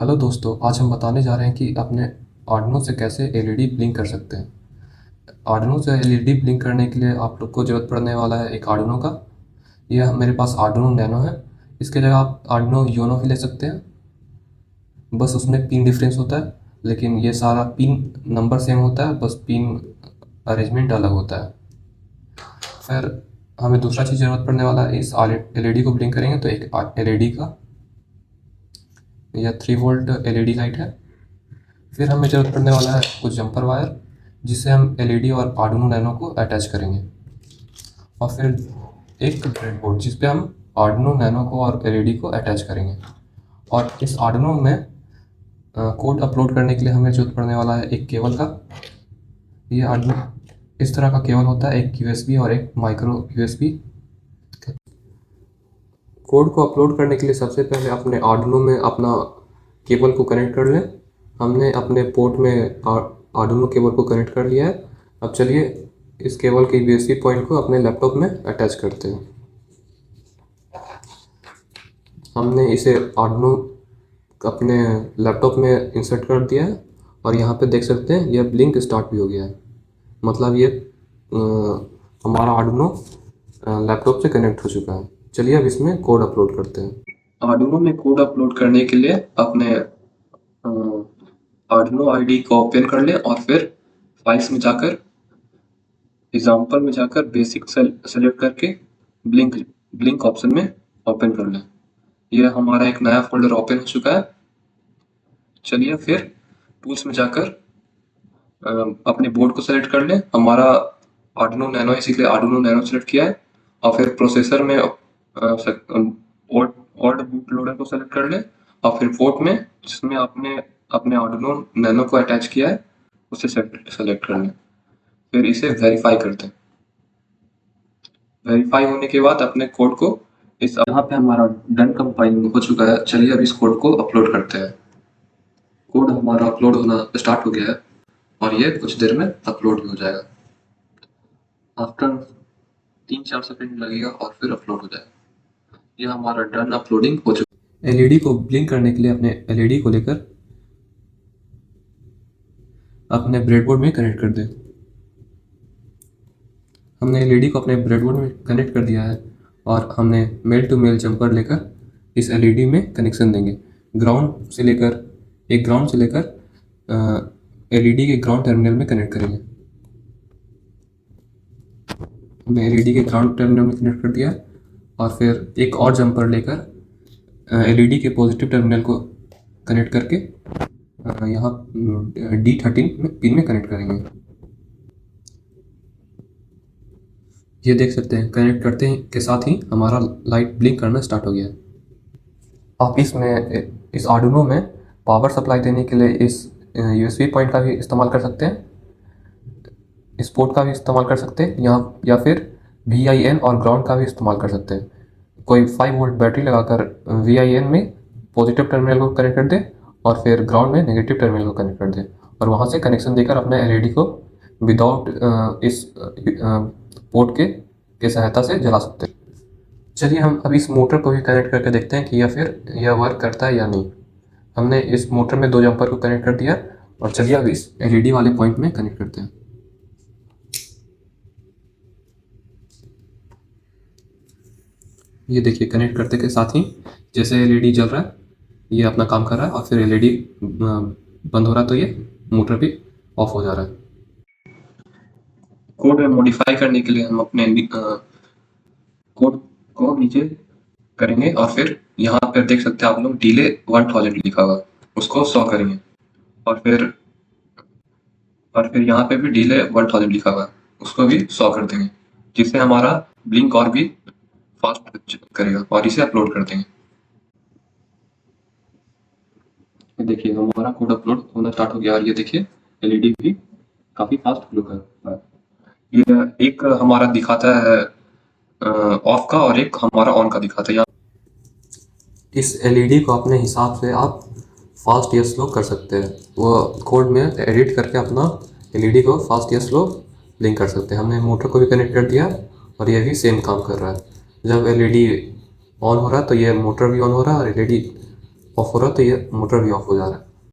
Hello दोस्तों, आज हम बताने जा रहे हैं कि अपने आर्डिनो से कैसे एलईडी ब्लिंक कर सकते हैं। आर्डिनो से एलईडी ब्लिंक करने के लिए आप लोग को ज़रूरत पड़ने वाला है एक आर्डिनो का। यह मेरे पास आर्डिनो नैनो है। इसके जगह आप आर्डिनो यूनो भी ले सकते हैं। बस उसमें पिन डिफरेंस होता है, लेकिन ये सारा पिन नंबर सेम होता है, बस पिन अरेंजमेंट अलग होता है। फिर हमें दूसरा चीज़ ज़रूरत पड़ने वाला है। इस एलईडी को ब्लिंक करेंगे तो एक एलईडी का, यह 3 वोल्ट एलईडी लाइट है। फिर हमें ज़रूरत पड़ने वाला है कुछ जंपर वायर, जिससे हम एलईडी और आर्डिनो नैनो को अटैच करेंगे। और फिर एक ब्रेडबोर्ड जिस पे हम आर्डिनो नैनो को और एलईडी को अटैच करेंगे। और इस आर्डिनो में कोड अपलोड करने के लिए हमें ज़रूरत पड़ने वाला है एक केबल का। ये आर्डिनो इस तरह का केबल होता है, एक यूएसबी और एक माइक्रो यूएसबी। कोड को अपलोड करने के लिए सबसे पहले अपने आर्डिनो में अपना केबल को कनेक्ट कर लें। हमने अपने पोर्ट में आर्डिनो केबल को कनेक्ट कर लिया है। अब चलिए इस केबल के यूएसबी पॉइंट को अपने लैपटॉप में अटैच करते हैं। हमने इसे आर्डिनो अपने लैपटॉप में इंसर्ट कर दिया है और यहाँ पे देख सकते हैं यह ब्लिंक स्टार्ट भी हो गया है। मतलब ये हमारा आर्डिनो लैपटॉप से कनेक्ट हो चुका है। चलिए अब इसमें कोड अपलोड करते हैं। आर्डिनो में कोड अपलोड करने के लिए अपने आर्डिनो आईडी को ओपन कर लें और फिर फाइल्स में जाकर एग्जाम्पल में जाकर बेसिक सेलेक्ट करके ब्लिंक ऑप्शन में ओपन कर लें। यह हमारा एक नया फोल्डर ओपन हो चुका है। चलिए फिर टूल्स में जाकर अपने बोर्ड को सेलेक्ट कर लें। हमारा आर्डिनो नैनो है, इसीलिए आर्डिनो नैनो सेलेक्ट किया है। और फिर प्रोसेसर में ऑल्ट बूट लोडर को सेलेक्ट कर लें और फिर पोर्ट में जिसमें आपने अपने आर्डिनो नैनो को अटैच किया है उसे सेलेक्ट कर लें। फिर इसे वेरीफाई करते हैं। वेरीफाई होने के बाद अपने कोड को इस यहाँ पे हमारा डन कंपाइलिंग हो चुका है। चलिए अब इस कोड को अपलोड करते हैं। कोड हमारा अपलोड होना स्टार्ट हो गया है और ये कुछ देर में अपलोड भी हो जाएगा। आफ्टर 3-4 सेकंड लगेगा और फिर अपलोड हो जाएगा। यह हमारा डन अपलोडिंग हो चुका है। एलईडी को ब्लिंक करने के लिए अपने एलईडी को लेकर अपने ब्रेडबोर्ड में कनेक्ट कर दें। हमने एलईडी को अपने ब्रेडबोर्ड में कनेक्ट कर दिया है और हमने मेल टू मेल जंपर लेकर इस एलईडी में कनेक्शन देंगे। ग्राउंड से लेकर एलईडी के ग्राउंड टर्मिनल में कनेक्ट करेंगे। हमने एलईडी के ग्राउंड टर्मिनल में कनेक्ट कर दिया है और फिर एक और जंपर लेकर एलईडी के पॉजिटिव टर्मिनल को कनेक्ट करके यहाँ D13 पिन में कनेक्ट करेंगे। ये देख सकते हैं कनेक्ट करते हैं के साथ ही हमारा लाइट ब्लिंक करना स्टार्ट हो गया है। आप इस आर्डिनो में पावर सप्लाई देने के लिए इस यूएसबी पॉइंट का भी इस्तेमाल कर सकते हैं, इस पोर्ट का भी इस्तेमाल कर सकते हैं यहाँ, या फिर VIN और ग्राउंड का भी इस्तेमाल कर सकते हैं। कोई 5 वोल्ट बैटरी लगाकर VIN में पॉजिटिव टर्मिनल को कनेक्ट कर दे और फिर ग्राउंड में नेगेटिव टर्मिनल को कनेक्ट कर दे और वहाँ से कनेक्शन देकर अपने एलईडी को विदाउट इस पोर्ट के सहायता से जला सकते हैं। चलिए हम अब इस मोटर को भी कनेक्ट करके देखते हैं कि यह वर्क करता है या नहीं। हमने इस मोटर में 2 जंपर को कनेक्ट कर दिया और चलिए अब इस एलईडी वाले पॉइंट में कनेक्ट करते हैं। ये देखिए कनेक्ट करते के साथ ही जैसे एलईडी जल रहा है, ये अपना काम कर रहा है और फिर एलईडी बंद हो रहा है तो ये मोटर भी ऑफ हो जा रहा है। कोड में मॉडिफाई करने के लिए हम अपने कोड को नीचे करेंगे और फिर यहाँ पर देख सकते हैं आप लोग डिले 1000 लिखा हुआ, उसको 100 करेंगे और फिर यहाँ पे भी डिले 1000 लिखा हुआ, उसको भी 100 कर देंगे, जिससे हमारा ब्लिंक और भी फास्ट करेगा और इसे अपलोड कर देंगे। देखिए हमारा कोड अपलोड होना स्टार्ट हो गया और ये देखिए एलईडी भी काफी फास्ट ग्लो कर रहा है। ये एक हमारा दिखाता है ऑफ का और एक हमारा ऑन का दिखाता है। इस एलईडी को अपने हिसाब से आप फास्ट या स्लो कर सकते हैं। वो कोड में एडिट करके अपना एलईडी को फास्ट या स्लो ब्लिंक कर सकते हैं। हमने मोटर को भी कनेक्ट कर दिया और ये भी सेम काम कर रहा है। जब एलईडी ऑन हो रहा है तो ये मोटर भी ऑन हो रहा है और एलईडी ऑफ हो रहा है तो ये मोटर भी ऑफ हो जा रहा है।